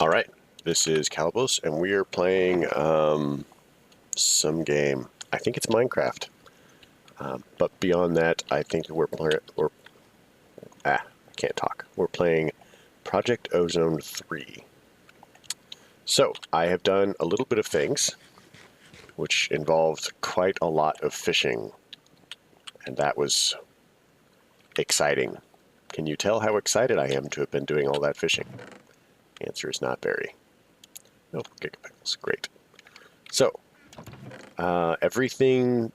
All right, this is Calibos, and we are playing some game. I think it's Minecraft, but beyond that, I think I can't talk. We're playing Project Ozone 3. So I have done a little bit of things, which involved quite a lot of fishing, and that was exciting. Can you tell how excited I am to have been doing all that fishing? The answer is not very. No, gigapixels, great. So everything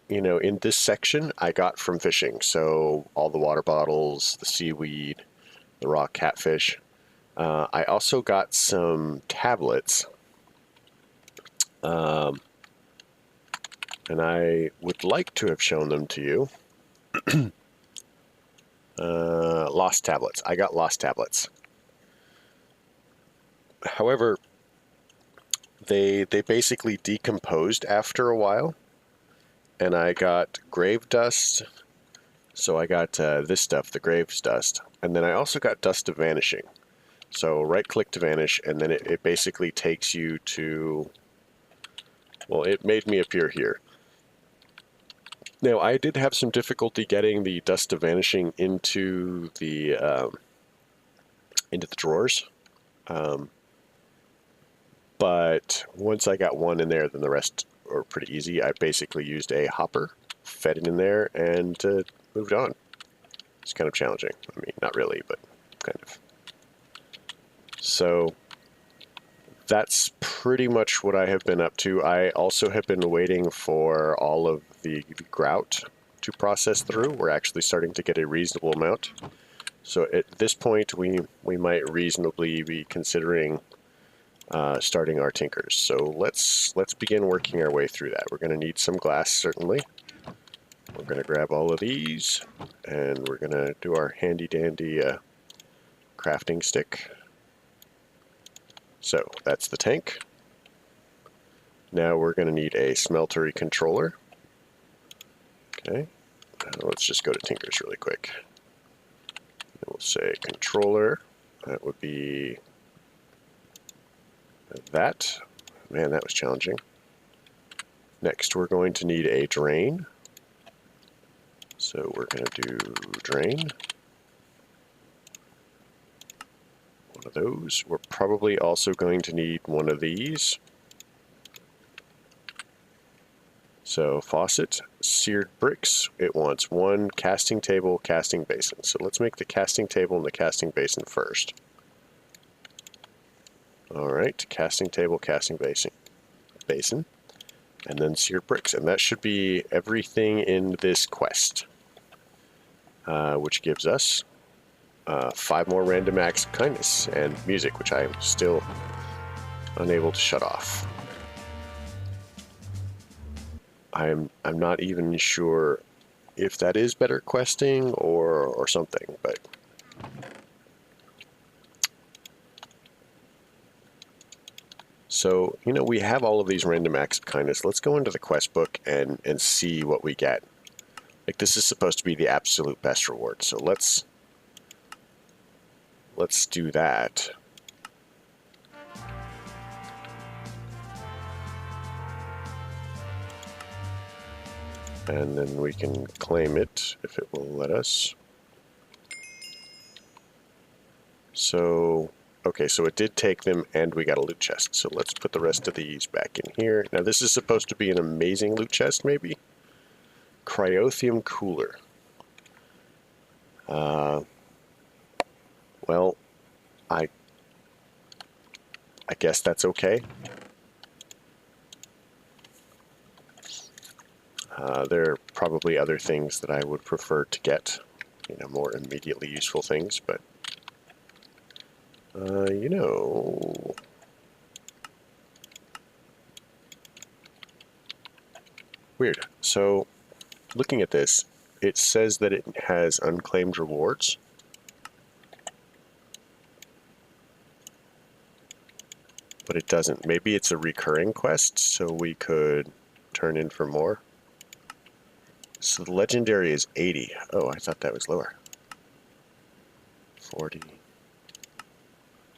in this section I got from fishing. So all the water bottles, the seaweed, the raw catfish. I also got some tablets, and I would like to have shown them to you. Lost tablets. I got lost tablets. However, they basically decomposed after a while, and I got grave dust. So I got this stuff, the graves dust, and then I also got dust of vanishing. So right click to vanish, and then it basically takes you to, well, it made me appear here. Now, I did have some difficulty getting the dust of vanishing into the drawers, but once I got one in there, then the rest are pretty easy. I basically used a hopper, fed it in there, and moved on. It's kind of challenging. I mean, not really, but kind of. So that's pretty much what I have been up to. I also have been waiting for all of the grout to process through. We're actually starting to get a reasonable amount. So at this point, we might reasonably be considering starting our tinkers. So let's begin working our way through that. We're going to need some glass, certainly. We're going to grab all of these, and we're going to do our handy-dandy crafting stick. So that's the tank. Now we're going to need a smeltery controller. Okay, let's just go to Tinkers really quick. We'll say controller. That would be that. Man, that was challenging. Next, we're going to need a drain. So we're going to do drain. One of those. We're probably also going to need one of these. So faucet, seared bricks, it wants one casting table, casting basin. So let's make the casting table and the casting basin first. All right, casting table, casting basin, and then seared bricks. And that should be everything in this quest, which gives us 5 more random acts of kindness and music, which I am still unable to shut off. I'm not even sure if that is better questing or something, but so we have all of these random acts of kindness. Let's go into the quest book and see what we get. Like, this is supposed to be the absolute best reward, so let's do that. And then we can claim it if it will let us. So, okay, so it did take them and we got a loot chest. So let's put the rest of these back in here. Now this is supposed to be an amazing loot chest, maybe? Cryothium cooler. Well, I guess that's okay. There are probably other things that I would prefer to get, more immediately useful things, but, Weird. So, looking at this, it says that it has unclaimed rewards. But it doesn't. Maybe it's a recurring quest, so we could turn in for more. So the legendary is 80. Oh, I thought that was lower. 40.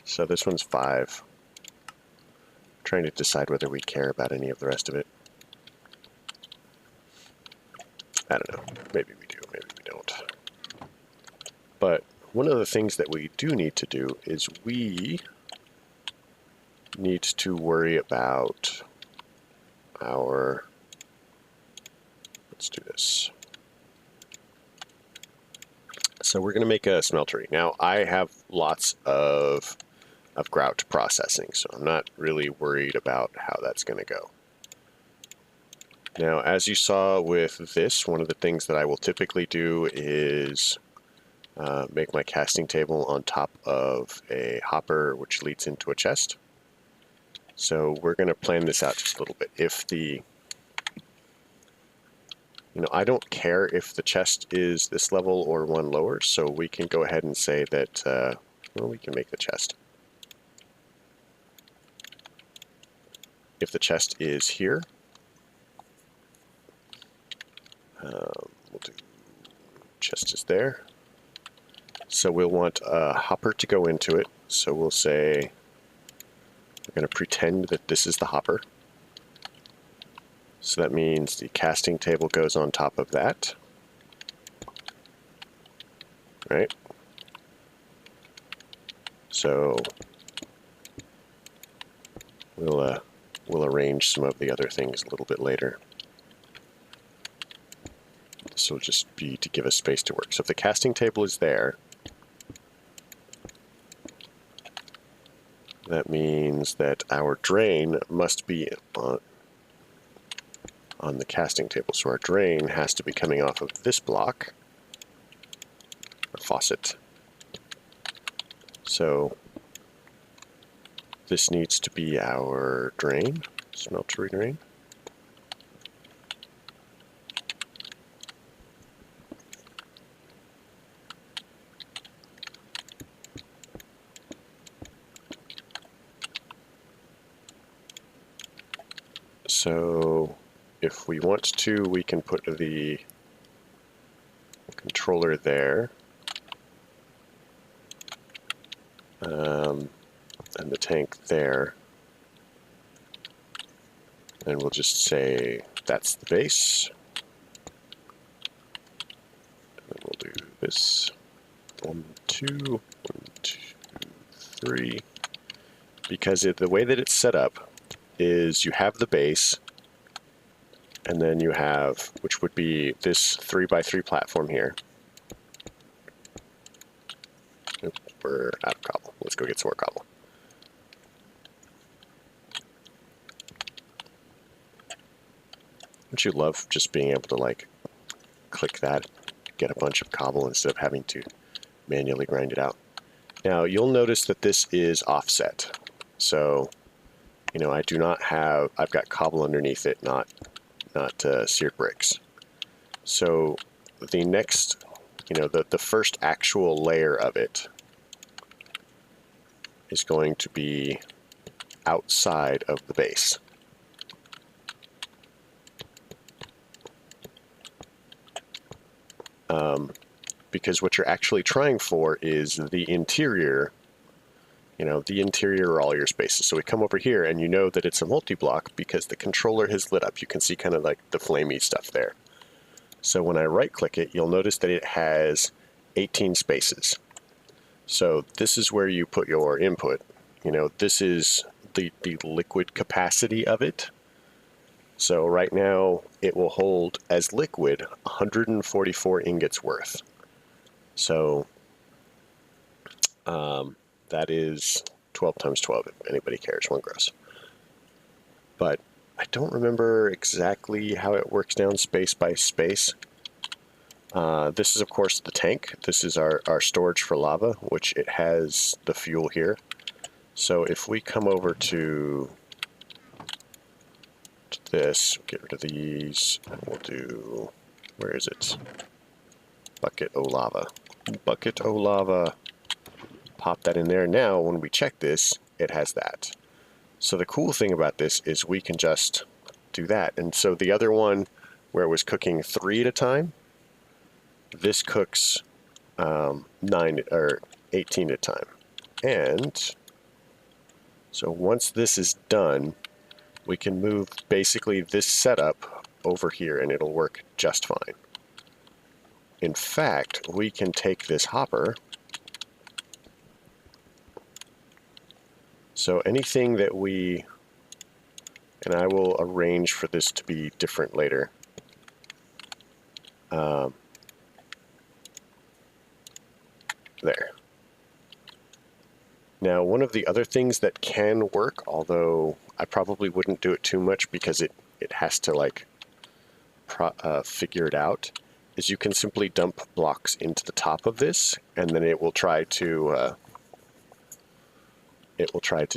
So this one's 5. Trying to decide whether we care about any of the rest of it. I don't know. Maybe we do, maybe we don't. But one of the things that we do need to do is we need to worry about our... Let's do this. So we're going to make a smeltery. Now, I have lots of grout processing, so I'm not really worried about how that's going to go. Now, as you saw with this, one of the things that I will typically do is make my casting table on top of a hopper which leads into a chest. So we're going to plan this out just a little bit. If the... You know, I don't care if the chest is this level or one lower, so we can go ahead and say that, well, we can make the chest. If the chest is here, we'll do chest is there. So we'll want a hopper to go into it. So we'll say, we're going to pretend that this is the hopper. So that means the casting table goes on top of that. Right? So we'll arrange some of the other things a little bit later. This will just be to give us space to work. So if the casting table is there, that means that our drain must be on the casting table. So our drain has to be coming off of this block, or faucet. So this needs to be our drain, smeltery drain. So if we want to, we can put the controller there. And the tank there. And we'll just say that's the base. And then we'll do this. 1, 2, 1, 2, 3. Because the way that it's set up is you have the base, and then you have, which would be this 3x3 platform here. Oop, we're out of cobble. Let's go get some more cobble. Don't you love just being able to, like, click that, get a bunch of cobble instead of having to manually grind it out? Now, you'll notice that this is offset. So, you know, I do not have, I've got cobble underneath it, not seared bricks. So the next, you know, the first actual layer of it is going to be outside of the base. Because what you're actually trying for is the interior, you know, the interior are all your spaces. So we come over here and you know that it's a multi-block because the controller has lit up. You can see kind of like the flamey stuff there. So when I right click it, you'll notice that it has 18 spaces. So this is where you put your input. You know, this is the liquid capacity of it. So right now it will hold as liquid 144 ingots worth. So that is 12 times 12, if anybody cares, 1 gross. But I don't remember exactly how it works down space by space. This is, of course, the tank. This is our storage for lava, which it has the fuel here. So if we come over to this, get rid of these, and we'll do, where is it? Bucket o' lava. Bucket o' lava. Pop that in there. Now, when we check this, it has that. So the cool thing about this is we can just do that. And so the other one, where it was cooking 3 at a time, this cooks 9 or 18 at a time. And So once this is done, we can move basically this setup over here and it'll work just fine. In fact, we can take this hopper. So anything that we, and I will arrange for this to be different later. There. Now, one of the other things that can work, although I probably wouldn't do it too much because it has to like figure it out, is you can simply dump blocks into the top of this, and then it will try to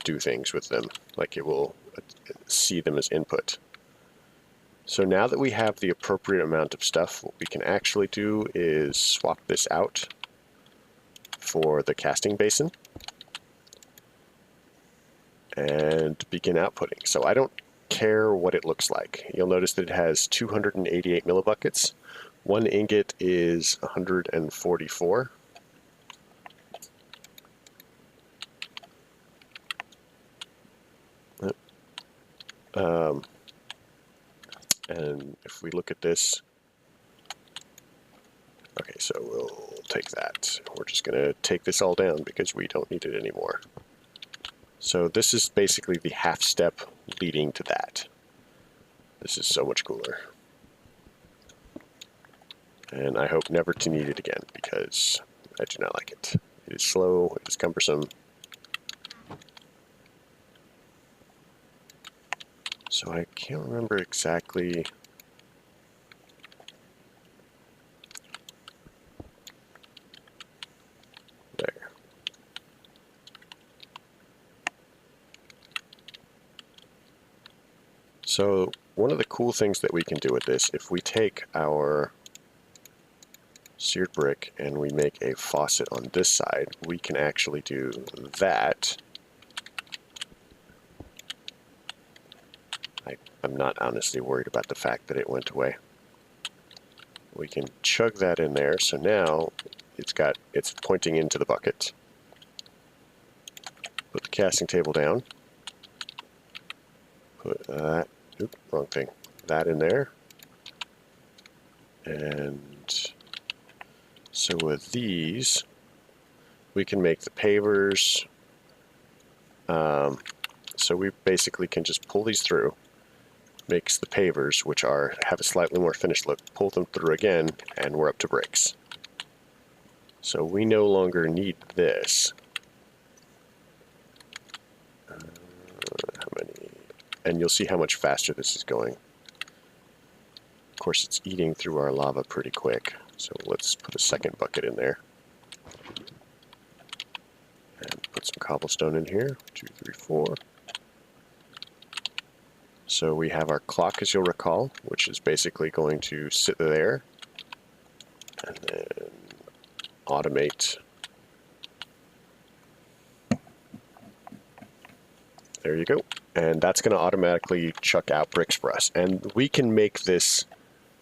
do things with them, like it will see them as input. So now that we have the appropriate amount of stuff, what we can actually do is swap this out for the casting basin and begin outputting. So I don't care what it looks like. You'll notice that it has 288 millibuckets. One ingot is 144. And if we look at this, okay, so we'll take that. We're just going to take this all down because we don't need it anymore. So this is basically the half step leading to that. This is so much cooler. And I hope never to need it again because I do not like it. It is slow, it is cumbersome. So I can't remember exactly. There. So one of the cool things that we can do with this, if we take our seared brick and we make a faucet on this side, we can actually do that. I'm not honestly worried about the fact that it went away. We can chug that in there, so now it's pointing into the bucket. Put the casting table down. Put that, oops, wrong thing. That in there. And so with these, we can make the pavers. So we basically can just pull these through. Makes the pavers, which have a slightly more finished look, pull them through again, and we're up to bricks. So we no longer need this. How many? And you'll see how much faster this is going. Of course, it's eating through our lava pretty quick. So let's put a second bucket in there. And put some cobblestone in here. 2, 3, 4. So we have our clock, as you'll recall, which is basically going to sit there and then automate. There you go. And that's going to automatically chuck out bricks for us. And we can make this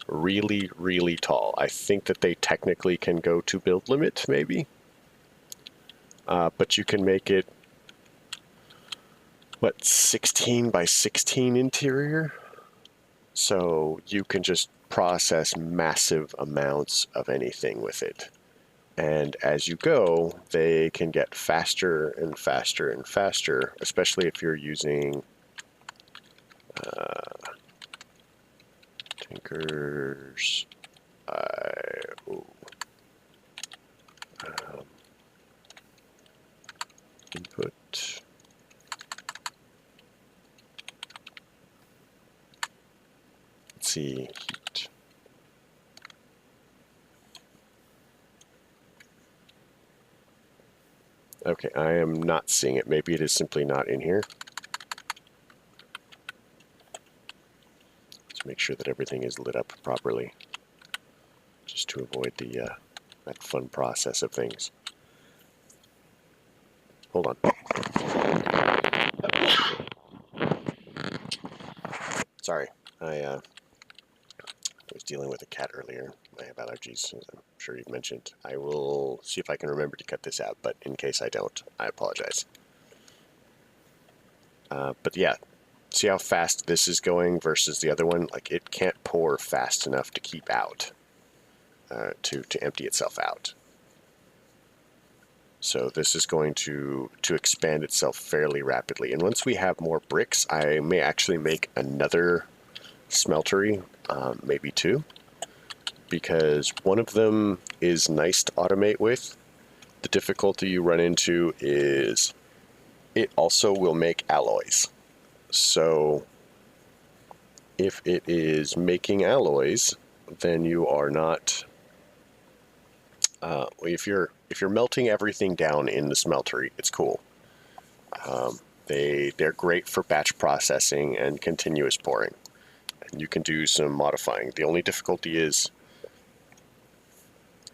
really, really tall. I think that they technically can go to build limit, maybe. But you can make it, what, 16 by 16 interior? So you can just process massive amounts of anything with it. And as you go, they can get faster and faster and faster, especially if you're using Tinker's input. Let's see, heat. Okay, I am not seeing it. Maybe it is simply not in here. Let's make sure that everything is lit up properly, just to avoid the that fun process of things. Hold on. Sorry, I was dealing with a cat earlier. I have allergies, as I'm sure you've mentioned. I will see if I can remember to cut this out, but in case I don't, I apologize. But yeah, see how fast this is going versus the other one? Like, it can't pour fast enough to keep out, to empty itself out. So this is going to expand itself fairly rapidly. And once we have more bricks, I may actually make another smeltery, maybe two, because one of them is nice to automate with. The difficulty you run into is it also will make alloys. So if it is making alloys, then you are not. If you're melting everything down in the smeltery, it's cool. They're great for batch processing and continuous pouring, and you can do some modifying. The only difficulty is,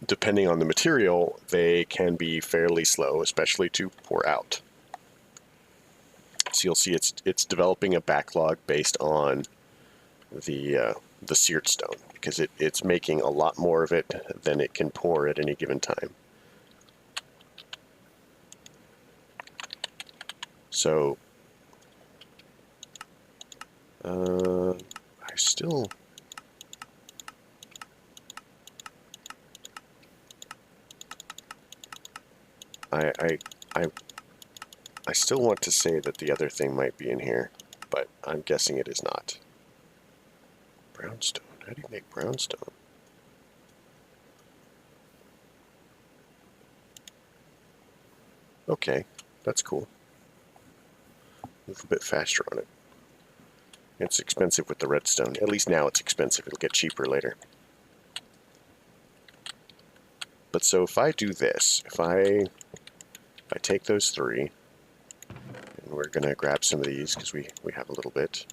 depending on the material, they can be fairly slow, especially to pour out. So you'll see it's developing a backlog based on the seared stone, because it's making a lot more of it than it can pour at any given time. So I still I still want to say that the other thing might be in here, but I'm guessing it is not. Brownstone. How do you make brownstone? Okay, that's cool. Move a bit faster on it. It's expensive with the redstone. At least now it's expensive. It'll get cheaper later. But so if I do this, if I take those three, and we're going to grab some of these because we have a little bit,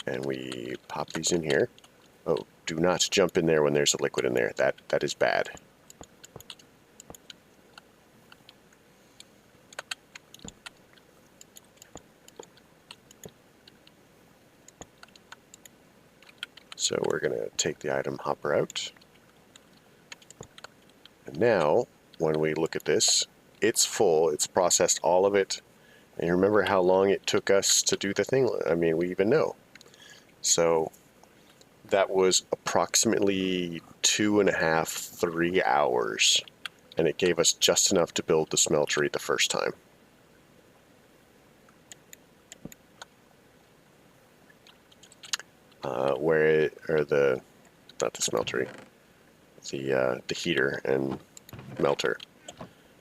and we pop these in here. Oh, do not jump in there when there's a liquid in there. That is bad. So we're going to take the item hopper out. And now, when we look at this, it's full. It's processed all of it. And you remember how long it took us to do the thing? I mean, we even know. So that was approximately 2.5, 3 hours. And it gave us just enough to build the smeltery the first time. Not the smeltery, the heater and melter.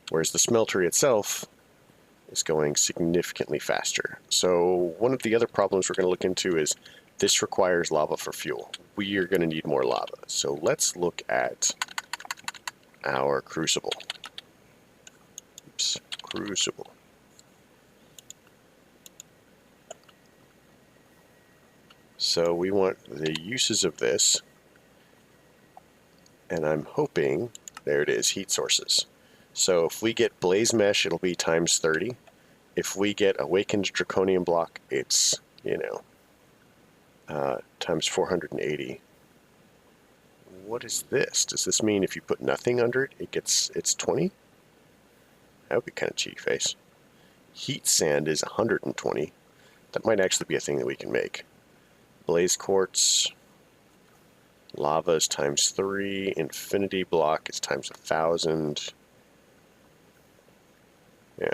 Whereas the smeltery itself is going significantly faster. So one of the other problems we're going to look into is this requires lava for fuel. We are going to need more lava. So let's look at our crucible. Oops, crucible. So we want the uses of this, and I'm hoping, there it is, heat sources. So if we get blaze mesh, it'll be times 30. If we get awakened draconium block, it's, times 480. What is this? Does this mean if you put nothing under it, it's 20? That would be kind of cheeky face. Heat sand is 120. That might actually be a thing that we can make. Blaze quartz, lava is times 3, infinity block is times 1,000. Yeah.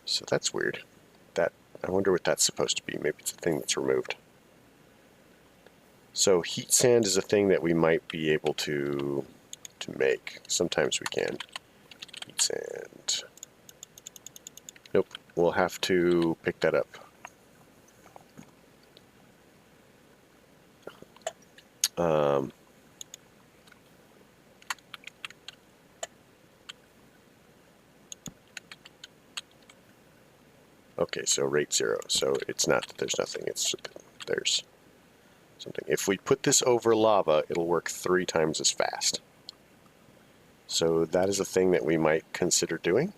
So that's weird. I wonder what that's supposed to be. Maybe it's a thing that's removed. So heat sand is a thing that we might be able to make. Sometimes we can. Heat sand. Nope. We'll have to pick that up. Okay, so rate 0. So it's not that there's nothing, it's that there's something. If we put this over lava, it'll work 3 times as fast. So that is a thing that we might consider doing.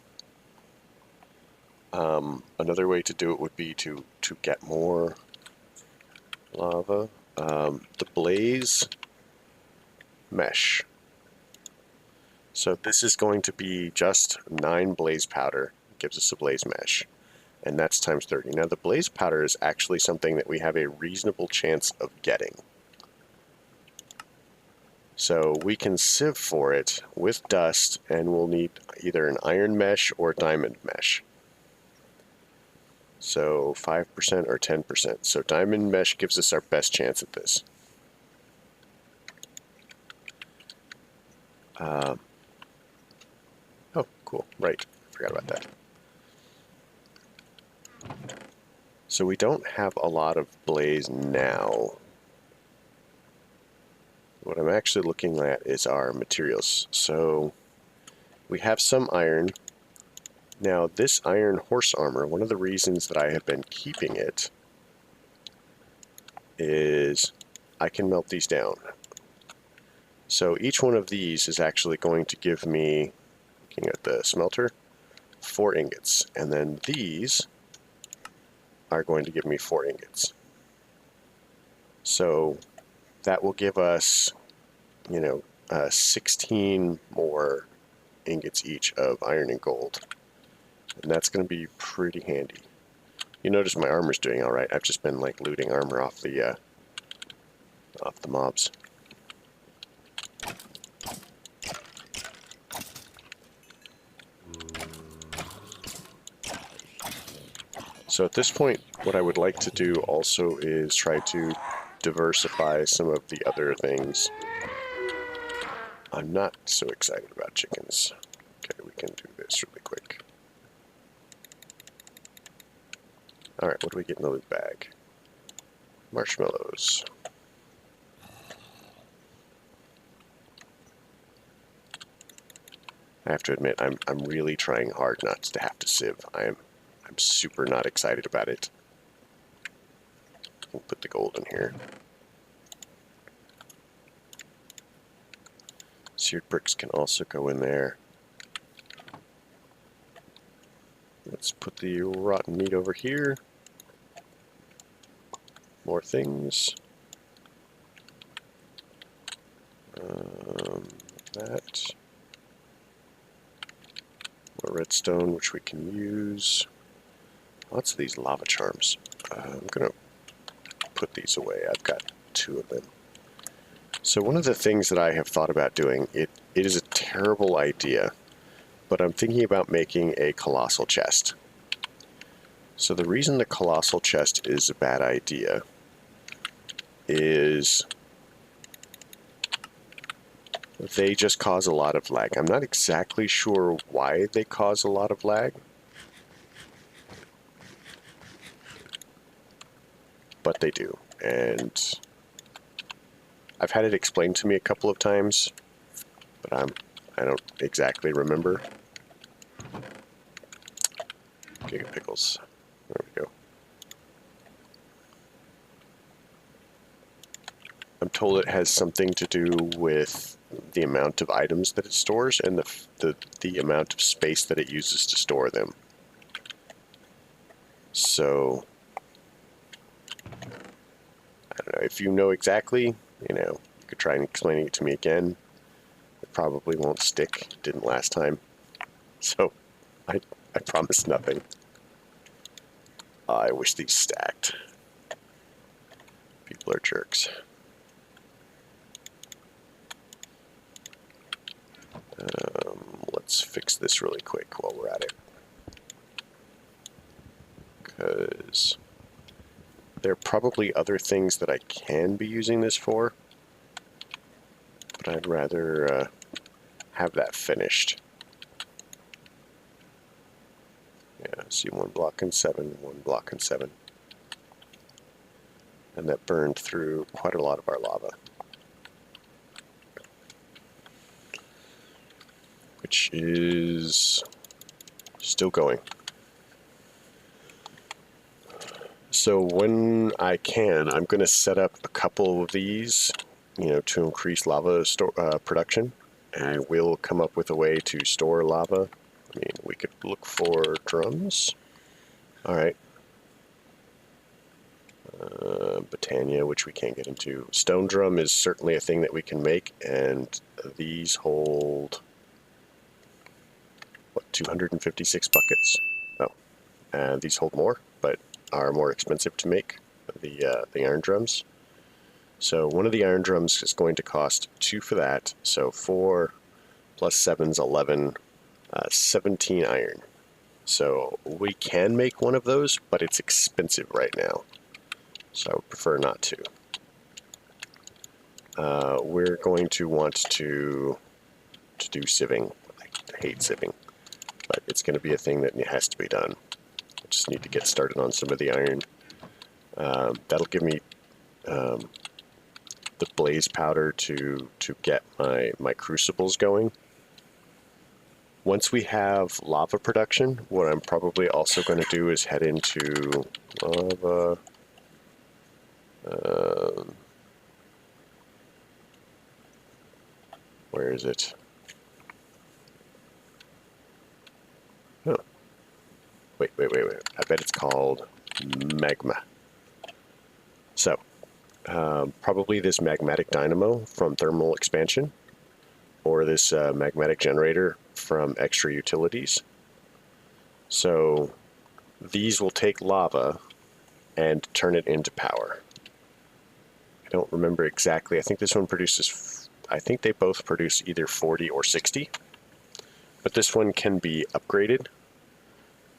Another way to do it would be to get more lava. The blaze mesh. So this is going to be just 9 blaze powder. It gives us a blaze mesh. and that's times 30. Now the blaze powder is actually something that we have a reasonable chance of getting. So we can sieve for it with dust, and we'll need either an iron mesh or diamond mesh. So 5% or 10%. So diamond mesh gives us our best chance at this. Oh, cool. Right. Forgot about that. So we don't have a lot of blaze now. What I'm actually looking at is our materials. So we have some iron. Now this iron horse armor, one of the reasons that I have been keeping it is I can melt these down. So each one of these is actually going to give me, looking at the smelter, 4 ingots. And then these are going to give me 4 ingots. So that will give us, 16 more ingots each of iron and gold. And that's going to be pretty handy. You notice my armor's doing all right. I've just been like looting armor off the mobs. So at this point, what I would like to do also is try to diversify some of the other things. I'm not so excited about chickens. Okay, we can do this really quick. Alright, what do we get in the loot bag? Marshmallows. I have to admit, I'm really trying hard not to have to sieve. I'm super not excited about it. We'll put the gold in here. Seared bricks can also go in there. Let's put the rotten meat over here. More things. That. More redstone, which we can use. Lots of these lava charms. I'm going to put these away. I've got 2 of them. So one of the things that I have thought about doing, it is a terrible idea, but I'm thinking about making a colossal chest. So the reason the colossal chest is a bad idea is they just cause a lot of lag. I'm not exactly sure why they cause a lot of lag, but they do. And I've had it explained to me a couple of times, but I don't exactly remember. Giga pickles. There we go. I'm told it has something to do with the amount of items that it stores and the amount of space that it uses to store them. So I don't know, if you know exactly, you could try and explain it to me again. It probably won't stick. It didn't last time. So I promise nothing. I wish these stacked. People are jerks. Let's fix this really quick while we're at it. Because there are probably other things that I can be using this for, but I'd rather have that finished. Yeah, see, 1 block and 7, 1 block and 7. And that burned through quite a lot of our lava. Which is still going. So when I can, I'm going to set up a couple of these, to increase lava production. And I will come up with a way to store lava. I mean, we could look for drums. All right. Botania, which we can't get into. Stone drum is certainly a thing that we can make, and these hold, what, 256 buckets? Oh, and these hold more, but are more expensive to make, the iron drums. So one of the iron drums is going to cost 2 for that, so 4 plus 7's 11, 17 iron. So we can make one of those, but it's expensive right now, so I would prefer not to. We're going to want to do sieving. I hate sieving, but it's going to be a thing that has to be done. I just need to get started on some of the iron. That'll give me the blaze powder to get my crucibles going. Once we have lava production, what I'm probably also going to do is head into lava. Where is it? Oh. Wait. I bet it's called magma. So, probably this magmatic dynamo from thermal expansion, or this magmatic generator from extra utilities. So, these will take lava and turn it into power. I don't remember exactly. I think this one produces, I think they both produce either 40 or 60. But this one can be upgraded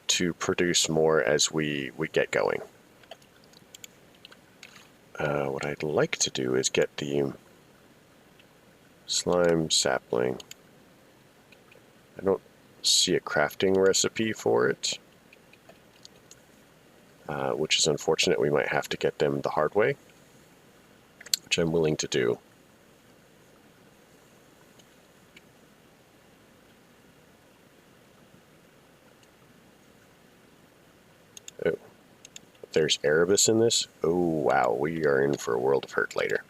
to produce more as we get going. What I'd like to do is get the slime sapling. I don't see a crafting recipe for it, which is unfortunate. We might have to get them the hard way, which I'm willing to do. Oh, there's Erebus in this. Oh wow, we are in for a world of hurt later.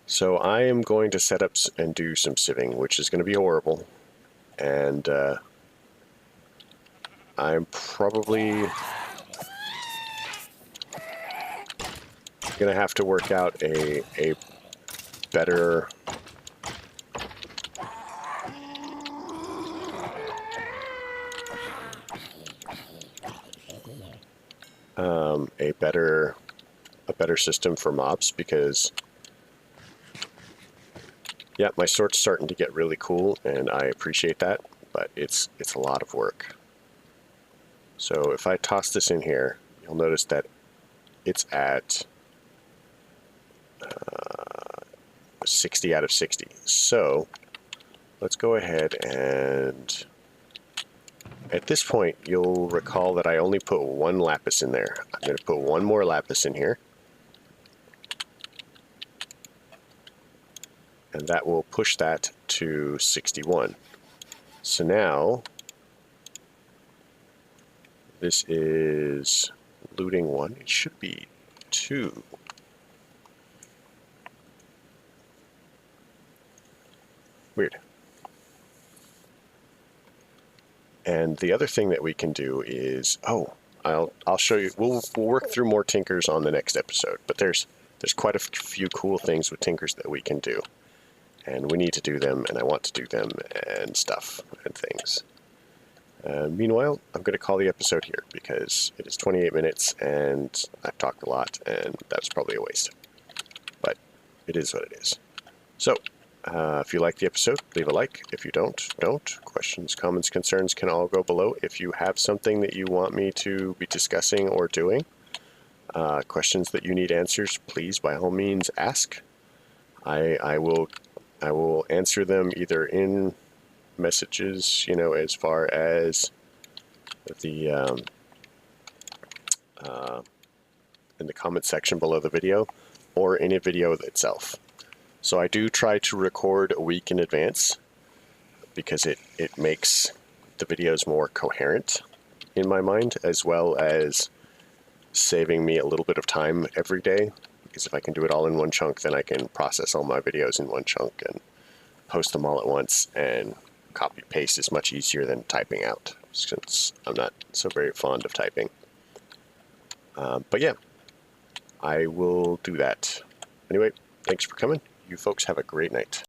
So I am going to set up and do some sieving, which is going to be horrible, and I'm probably going to have to work out a better a better system for mobs, because yeah, my sword's starting to get really cool and I appreciate that, but it's a lot of work. So if I toss this in here, you'll notice that it's at 60 out of 60. So let's go ahead and at this point you'll recall that I only put 1 lapis in there. I'm going to put 1 more lapis in here, and that will push that to 61. So now this is looting 1. It should be 2. Weird. And the other thing that we can do is, I'll show you. We'll work through more tinkers on the next episode. But there's quite a few cool things with tinkers that we can do, and we need to do them, and I want to do them and stuff and things. Meanwhile, I'm going to call the episode here because it is 28 minutes and I've talked a lot, and that's probably a waste. But it is what it is. So, if you like the episode, leave a like. If you don't. Questions, comments, concerns can all go below. If you have something that you want me to be discussing or doing, questions that you need answers, please, by all means, ask. I will answer them either in messages, as far as the in the comment section below the video, or in a video itself. So I do try to record a week in advance because it makes the videos more coherent in my mind, as well as saving me a little bit of time every day, because if I can do it all in one chunk, then I can process all my videos in one chunk and post them all at once, and copy paste is much easier than typing out, since I'm not so very fond of typing. But yeah, I will do that. Anyway, thanks for coming. You folks have a great night.